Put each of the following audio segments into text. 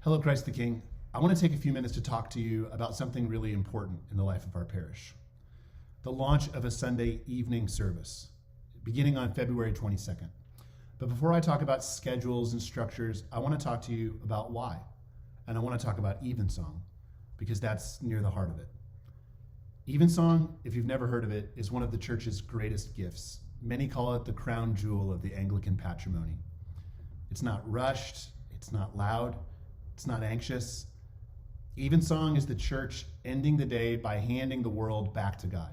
Hello, Christ the King. I want to take a few minutes to talk to you about something really important in the life of our parish. The launch of a Sunday evening service, beginning on February 22nd. But before I talk about schedules and structures, I want to talk to you about why. And I want to talk about Evensong, because that's near the heart of it. Evensong, if you've never heard of it, is one of the church's greatest gifts. Many call it the crown jewel of the Anglican patrimony. It's not rushed, it's not loud, it's not anxious. Evensong is the church ending the day by handing the world back to God.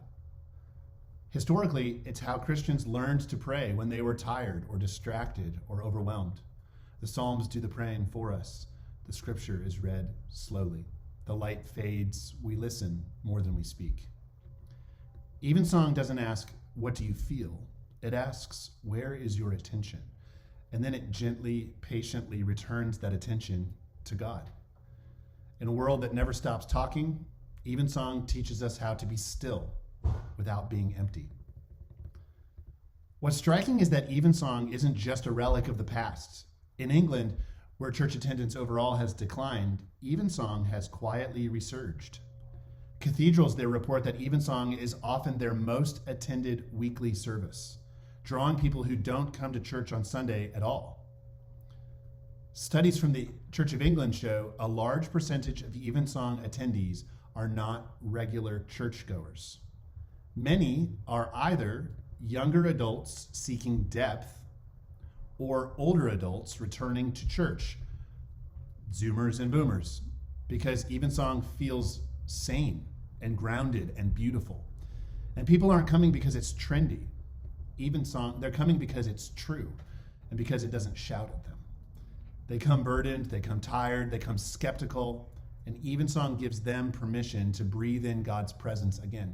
Historically, it's how Christians learned to pray when they were tired or distracted or overwhelmed. The Psalms do the praying for us. The scripture is read slowly. The light fades. We listen more than we speak. Evensong doesn't ask, what do you feel? It asks, where is your attention? And then it gently, patiently returns that attention to God. In a world that never stops talking, Evensong teaches us how to be still without being empty. What's striking is that Evensong isn't just a relic of the past. In England, where church attendance overall has declined, Evensong has quietly resurged. Cathedrals there report that Evensong is often their most attended weekly service, drawing people who don't come to church on Sunday at all. Studies from the Church of England show a large percentage of Evensong attendees are not regular churchgoers. Many are either younger adults seeking depth or older adults returning to church, Zoomers and Boomers, because Evensong feels sane and grounded and beautiful. And people aren't coming because it's trendy. Evensong, they're coming because it's true and because it doesn't shout at them. They come burdened, they come tired, they come skeptical, and Evensong gives them permission to breathe in God's presence again.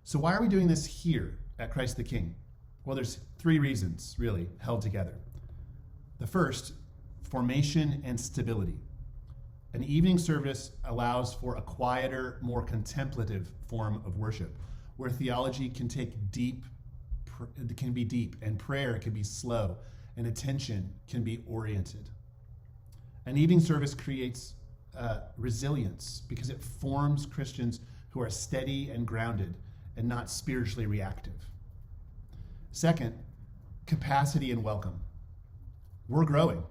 So why are we doing this here at Christ the King? Well, there's three reasons, really, held together. The first, formation and stability. An evening service allows for a quieter, more contemplative form of worship, where theology can be deep, and prayer can be slow, and attention can be oriented. An evening service creates resilience because it forms Christians who are steady and grounded and not spiritually reactive. Second, capacity and welcome. We're growing,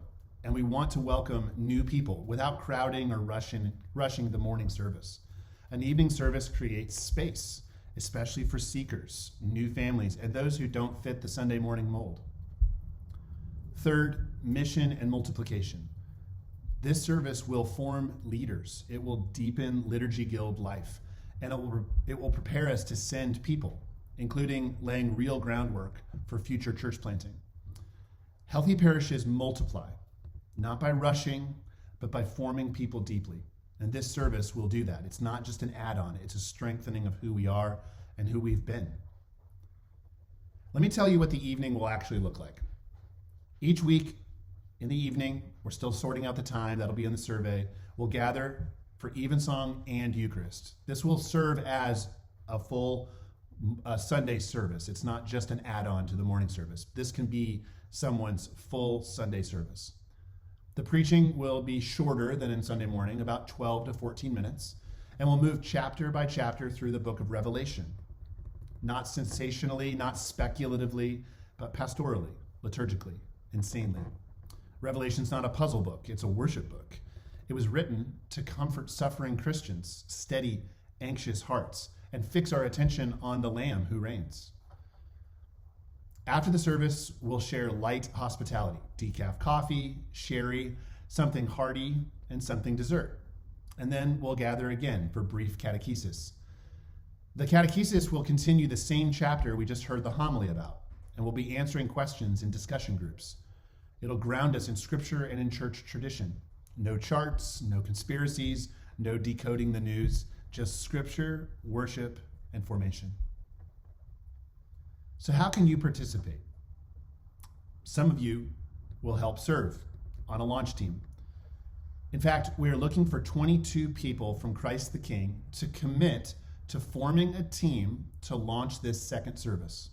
and we want to welcome new people without crowding or rushing the morning service. An evening service creates space, especially for seekers, new families, and those who don't fit the Sunday morning mold. Third, mission and multiplication. This service will form leaders. It will deepen Liturgy Guild life, and it will prepare us to send people, including laying real groundwork for future church planting. Healthy parishes multiply, not by rushing, but by forming people deeply. And this service will do that. It's not just an add-on, it's a strengthening of who we are and who we've been. Let me tell you what the evening will actually look like. Each week in the evening, we're still sorting out the time, that'll be in the survey, we'll gather for Evensong and Eucharist. This will serve as a full Sunday service. It's not just an add-on to the morning service. This can be someone's full Sunday service. The preaching will be shorter than in Sunday morning, about 12 to 14 minutes, and we'll move chapter by chapter through the book of Revelation. Not sensationally, not speculatively, but pastorally, liturgically, insanely. Revelation's not a puzzle book, it's a worship book. It was written to comfort suffering Christians, steady, anxious hearts, and fix our attention on the Lamb who reigns. After the service, we'll share light hospitality, decaf coffee, sherry, something hearty, and something dessert. And then we'll gather again for brief catechesis. The catechesis will continue the same chapter we just heard the homily about, and we'll be answering questions in discussion groups. It'll ground us in scripture and in church tradition. No charts, no conspiracies, no decoding the news, just scripture, worship, and formation. So how can you participate? Some of you will help serve on a launch team. In fact, we are looking for 22 people from Christ the King to commit to forming a team to launch this second service.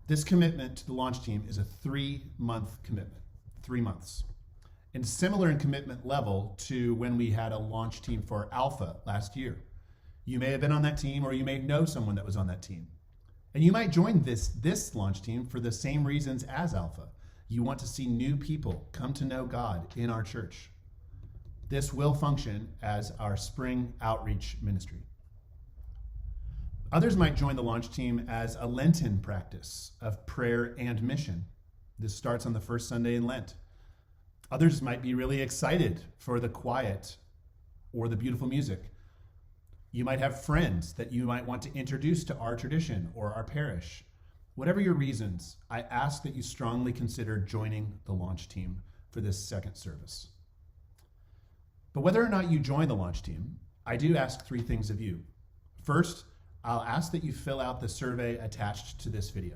This commitment to the launch team is a 3-month commitment, 3 months. and similar in commitment level to when we had a launch team for Alpha last year. You may have been on that team, or you may know someone that was on that team. And you might join this launch team for the same reasons as Alpha. You want to see new people come to know God in our church. This will function as our spring outreach ministry. Others might join the launch team as a Lenten practice of prayer and mission. This starts on the first Sunday in Lent. Others might be really excited for the quiet or the beautiful music. You might have friends that you might want to introduce to our tradition or our parish. Whatever your reasons, I ask that you strongly consider joining the launch team for this second service. But whether or not you join the launch team, I do ask three things of you. First, I'll ask that you fill out the survey attached to this video.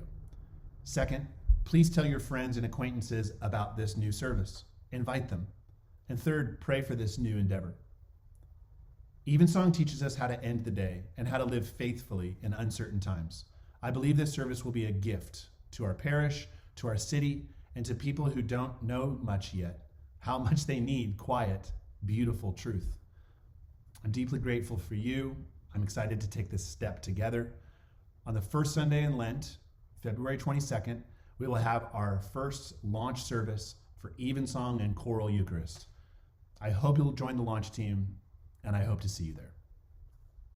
Second, please tell your friends and acquaintances about this new service. Invite them. And third, pray for this new endeavor. Evensong teaches us how to end the day and how to live faithfully in uncertain times. I believe this service will be a gift to our parish, to our city, and to people who don't know much yet, how much they need quiet, beautiful truth. I'm deeply grateful for you. I'm excited to take this step together. On the first Sunday in Lent, February 22nd, we will have our first launch service for Evensong and Choral Eucharist. I hope you'll join the launch team, and I hope to see you there.